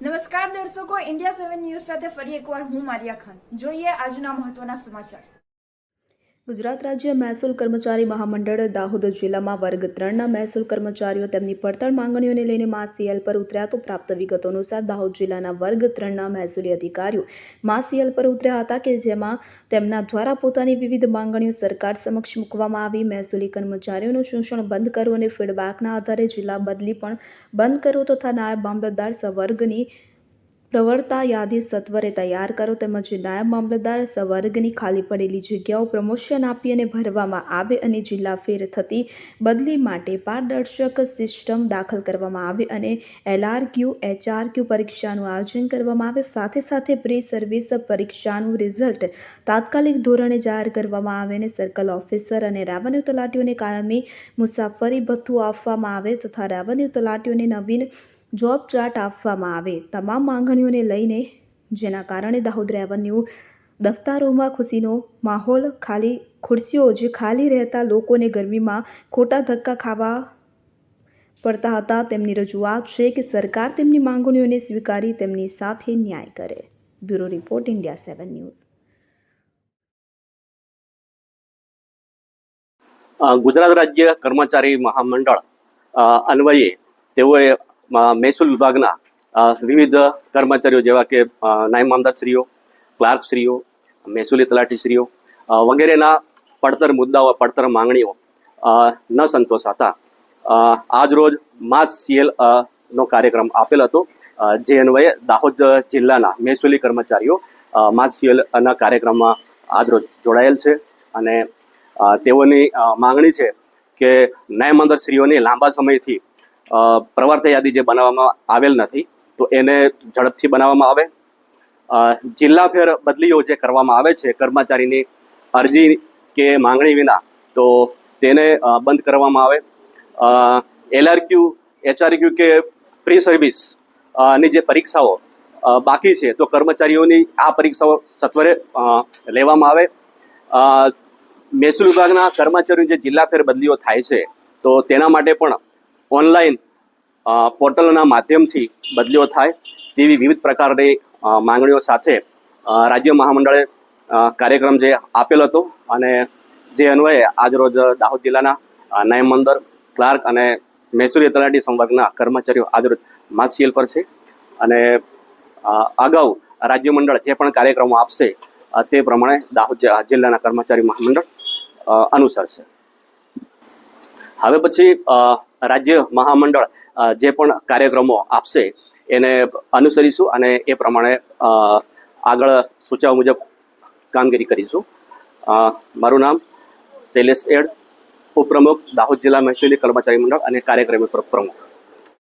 નમસ્કાર દર્શકો, India 7 news સાથે ફરી એકવાર હું મારિયા ખાન. જોઈએ આજના મહત્વના સમાચાર. ગુજરાત રાજ્ય મહેસૂલ કર્મચારી મહામંડળ દાહોદ જિલ્લામાં વર્ગ 3ના મહેસૂલ કર્મચારીઓ તેમની પડતર માંગણીઓને લઈને માસીએલ પર ઉતર્યા. તો પ્રાપ્ત વિગતો અનુસાર દાહોદ જિલ્લાના વર્ગ 3ના મહેસૂલી અધિકારીઓ માસીએલ પર ઉતર્યા હતા કે જેમાં તેમના દ્વારા પોતાની વિવિધ માંગણીઓ સરકાર સમક્ષ મૂકવામાં આવી. મહેસૂલી કર્મચારીઓનું શોષણ બંધ કરો અને ફીડબેકના આધારે જિલ્લા બદલી પણ બંધ કરો તથા નાયબ મામલતદાર સંવર્ગની પ્રવર્તા યાદી સત્વરે તૈયાર કરો તેમજ નાયબ મામલતદાર સંવર્ગની ખાલી પડેલી જગ્યાઓ પ્રમોશન આપી અને ભરવામાં આવે અને જિલ્લા ફેર થતી બદલી માટે પારદર્શક સિસ્ટમ દાખલ કરવામાં આવે અને LRQ HRQ પરીક્ષાનું આયોજન કરવામાં આવે. સાથે સાથે પ્રી સર્વિસ પરીક્ષાનું રિઝલ્ટ તાત્કાલિક ધોરણે જાહેર કરવામાં આવે અને સર્કલ ઓફિસર અને રેવન્યુ તલાટીઓને કાયમી મુસાફરી ભથ્થું આપવામાં આવે તથા રેવન્યુ તલાટીઓને નવીન જોબ ચાર્ટ આપવામાં આવે. તમામ માંગણીઓને લઈને જેના કારણે દાહોદ રેવન્યુ દફતરોમાં ખુશીનો માહોલ, ખાલી ખુરશીઓ જ ખાલી રહેતા લોકોને ગરમીમાં ખોટા ધક્કા ખાવા પડતા હતા. તેમની રજૂઆત છે કે સરકાર તેમની માંગણીઓને સ્વીકારી તેમની સાથે ન્યાય કરે. Bureau report, India 7 news. Gujarat રાજ્ય કર્મચારી મહામંડળ અન્વયે તેઓએ મહેસૂલ વિભાગના વિવિધ કર્મચારીઓ જેવા કે નાયબ મામલતદારશ્રીઓ, ક્લાર્કશ્રીઓ, મહેસૂલી તલાટીશ્રીઓ વગેરેના પડતર મુદ્દાઓ, પડતર માંગણીઓ ન સંતોષાતા આજરોજ માસ સીએલ નો કાર્યક્રમ આપેલ હતો. જે અન્વયે દાહોદ જિલ્લાના મહેસૂલી કર્મચારીઓ માસ સીએલના કાર્યક્રમમાં આજરોજ જોડાયેલ છે અને તેઓની માંગણી છે કે નાયબ મામલતદારશ્રીઓની લાંબા સમયથી પ્રવર્તા યાદી જે બનાવવામાં આવેલ નથી તો એને ઝડપથી બનાવવામાં આવે. જિલ્લા ફેર બદલીઓ જે કરવામાં આવે છે કર્મચારીની અરજી કે માંગણી વિના તો તેને બંધ કરવામાં આવે. LRQ HRQ કે પ્રી સર્વિસ ની જે પરીક્ષાઓ બાકી છે તો કર્મચારીઓની આ પરીક્ષાઓ સત્વરે લેવામાં આવે. મહેસૂલ વિભાગના કર્મચારીઓ જે જિલ્લા ફેર બદલીઓ થાય છે તો તેના માટે પણ ઓનલાઈન પોર્ટલના માધ્યમથી બદલીઓ થાય તેવી વિવિધ પ્રકારની માંગણીઓ સાથે રાજ્ય મહામંડળે કાર્યક્રમ જે આપેલ હતો અને જે અન્વયે આજરોજ દાહોદ જિલ્લાના નાયબ મામલતદાર, ક્લાર્ક અને મહેસૂલી તલાટી સંવર્ગના કર્મચારીઓ આજરોજ માસ સીએલ પર છે અને અગાઉ રાજ્ય મંડળ જે પણ કાર્યક્રમો આપશે તે પ્રમાણે દાહોદ જિલ્લાના કર્મચારી મહામંડળ અનુસરશે. હવે પછી રાજ્ય મહામંડળ જે પણ કાર્યક્રમો આપશે એને અનુસરીશું અને એ પ્રમાણે આગળ સૂચના મુજબ કામગીરી કરીશું. મારું નામ શૈલેષ એડ, ઉપપ્રમુખ, દાહોદ જિલ્લા મહેસૂલી કર્મચારી મંડળ અને કાર્યક્રમ પ્રમુખ.